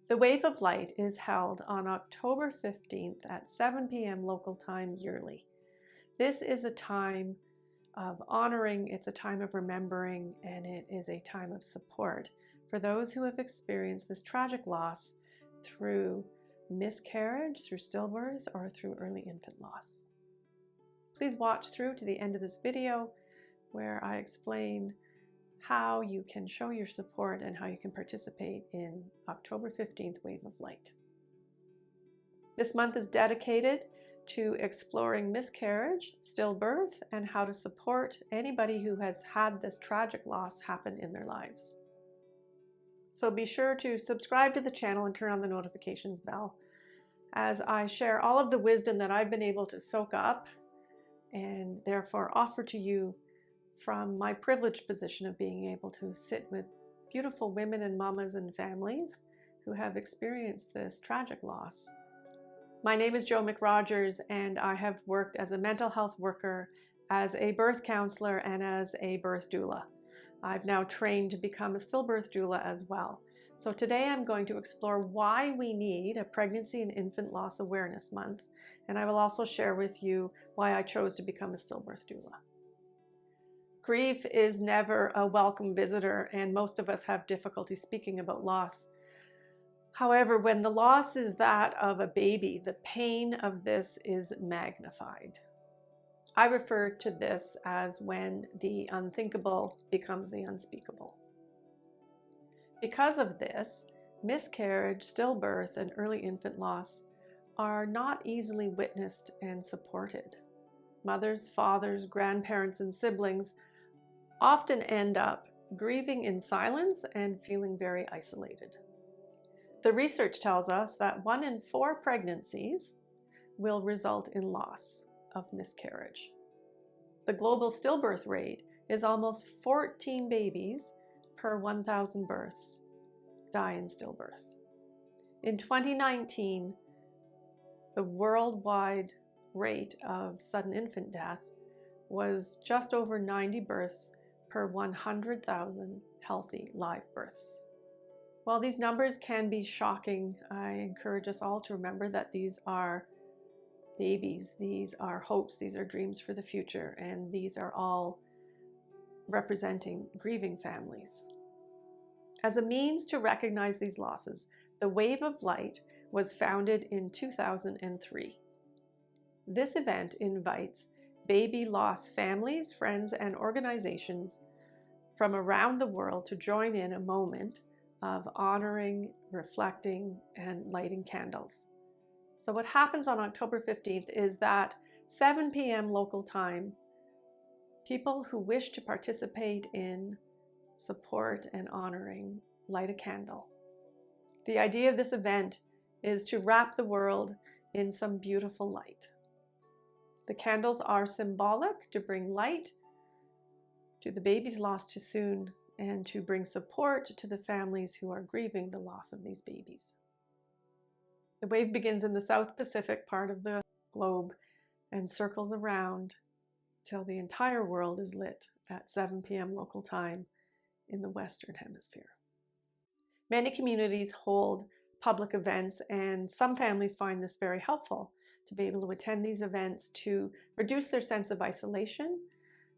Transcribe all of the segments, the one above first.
The Wave of Light is held on October 15th at 7 p.m. local time yearly. This is a time of honoring, it's a time of remembering, and it is a time of support for those who have experienced this tragic loss through miscarriage, through stillbirth, or through early infant loss. Please watch through to the end of this video where I explain how you can show your support and how you can participate in October 15th Wave of Light. This month is dedicated to exploring miscarriage, stillbirth, and how to support anybody who has had this tragic loss happen in their lives. So be sure to subscribe to the channel and turn on the notifications bell as I share all of the wisdom that I've been able to soak up and therefore offer to you from my privileged position of being able to sit with beautiful women and mamas and families who have experienced this tragic loss. My name is Jo McRogers, and I have worked as a mental health worker, as a birth counselor, and as a birth doula. I've now trained to become a stillbirth doula as well. So today I'm going to explore why we need a Pregnancy and Infant Loss Awareness Month, and I will also share with you why I chose to become a stillbirth doula. Grief is never a welcome visitor, and most of us have difficulty speaking about loss. However, when the loss is that of a baby, the pain of this is magnified. I refer to this as when the unthinkable becomes the unspeakable. Because of this, miscarriage, stillbirth, and early infant loss are not easily witnessed and supported. Mothers, fathers, grandparents, and siblings often end up grieving in silence and feeling very isolated. The research tells us that 1 in 4 pregnancies will result in loss of miscarriage. The global stillbirth rate is almost 14 babies per 1,000 births die in stillbirth. In 2019, the worldwide rate of sudden infant death was just over 90 births per 100,000 healthy live births. While these numbers can be shocking, I encourage us all to remember that these are babies, these are hopes, these are dreams for the future, and these are all representing grieving families. As a means to recognize these losses, the Wave of Light was founded in 2003. This event invites baby loss families, friends, and organizations from around the world to join in a moment of honoring, reflecting, and lighting candles. So what happens on October 15th is that 7 p.m. local time, people who wish to participate in support and honoring light a candle. The idea of this event is to wrap the world in some beautiful light. The candles are symbolic to bring light to the babies lost too soon and to bring support to the families who are grieving the loss of these babies. The wave begins in the South Pacific part of the globe and circles around till the entire world is lit at 7 p.m. local time in the Western Hemisphere. Many communities hold public events, and some families find this very helpful to be able to attend these events to reduce their sense of isolation,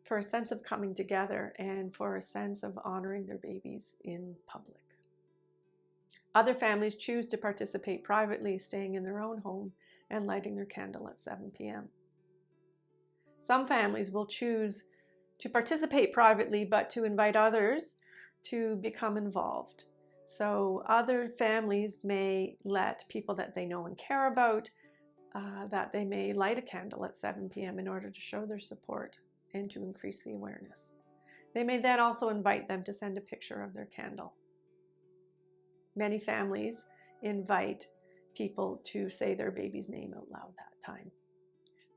for a sense of coming together, and for a sense of honoring their babies in public. Other families choose to participate privately, staying in their own home and lighting their candle at 7 p.m. Some families will choose to participate privately, but to invite others to become involved. So other families may let people that they know and care about, that they may light a candle at 7 p.m. in order to show their support and to increase the awareness. They may then also invite them to send a picture of their candle. Many families invite people to say their baby's name out loud that time.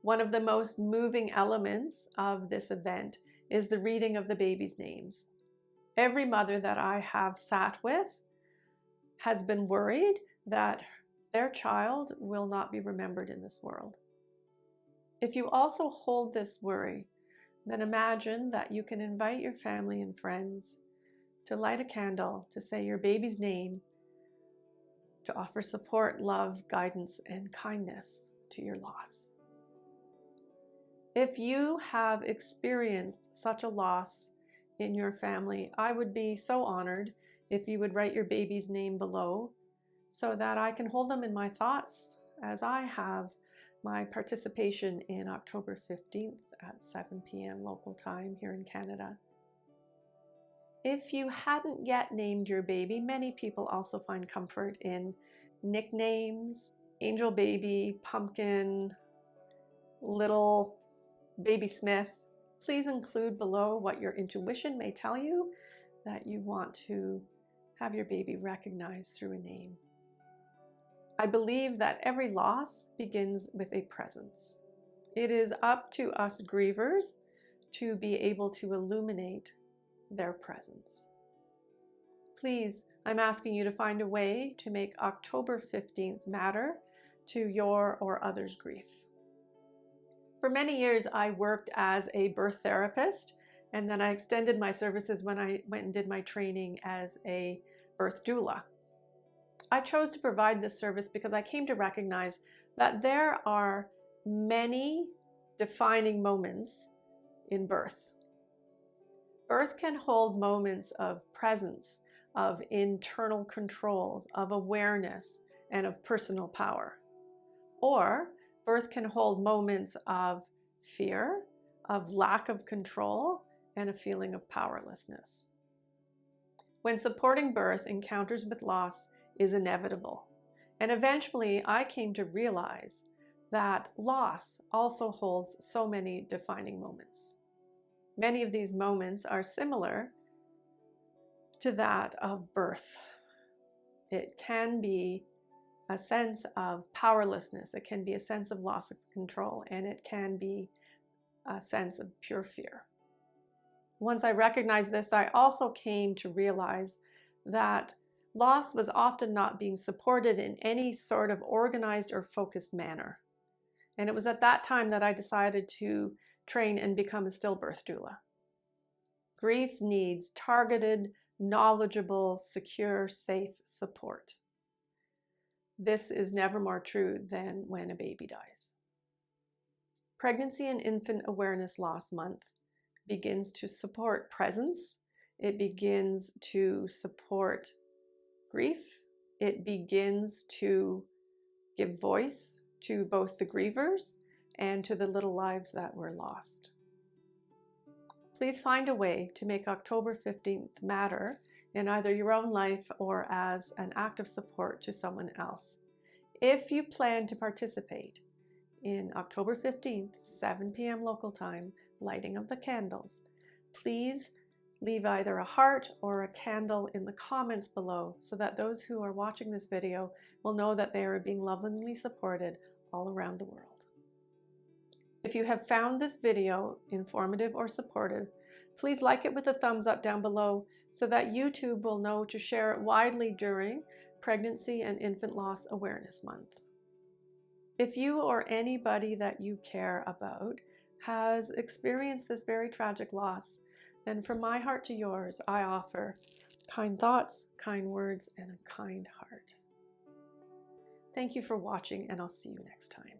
One of the most moving elements of this event is the reading of the baby's names. Every mother that I have sat with has been worried that their child will not be remembered in this world. If you also hold this worry, then imagine that you can invite your family and friends to light a candle to say your baby's name to offer support, love, guidance, and kindness to your loss. If you have experienced such a loss in your family, I would be so honored if you would write your baby's name below so that I can hold them in my thoughts as I have my participation in October 15th at 7 p.m. local time here in Canada. If you hadn't yet named your baby, many people also find comfort in nicknames, angel baby, pumpkin, little baby Smith. Please include below what your intuition may tell you that you want to have your baby recognized through a name. I believe that every loss begins with a presence. It is up to us grievers to be able to illuminate their presence. Please, I'm asking you to find a way to make October 15th matter to your or others' grief. For many years, I worked as a birth therapist, and then I extended my services when I went and did my training as a birth doula. I chose to provide this service because I came to recognize that there are many defining moments in birth. Birth can hold moments of presence, of internal controls, of awareness, and of personal power. Or birth can hold moments of fear, of lack of control, and a feeling of powerlessness. When supporting birth, encounters with loss is inevitable. And eventually I came to realize that loss also holds so many defining moments. Many of these moments are similar to that of birth. It can be a sense of powerlessness, it can be a sense of loss of control, and it can be a sense of pure fear. Once I recognized this, I also came to realize that loss was often not being supported in any sort of organized or focused manner. And it was at that time that I decided to train and become a stillbirth doula. Grief needs targeted, knowledgeable, secure, safe support. This is never more true than when a baby dies. Pregnancy and Infant Awareness Loss Month begins to support presence. It begins to support grief. It begins to give voice to both the grievers and to the little lives that were lost. Please find a way to make October 15th matter in either your own life or as an act of support to someone else. If you plan to participate in October 15th, 7 p.m. local time, lighting of the candles, please leave either a heart or a candle in the comments below so that those who are watching this video will know that they are being lovingly supported all around the world. If you have found this video informative or supportive, please like it with a thumbs up down below so that YouTube will know to share it widely during Pregnancy and Infant Loss Awareness Month. If you or anybody that you care about has experienced this very tragic loss, then from my heart to yours, I offer kind thoughts, kind words, and a kind heart. Thank you for watching, and I'll see you next time.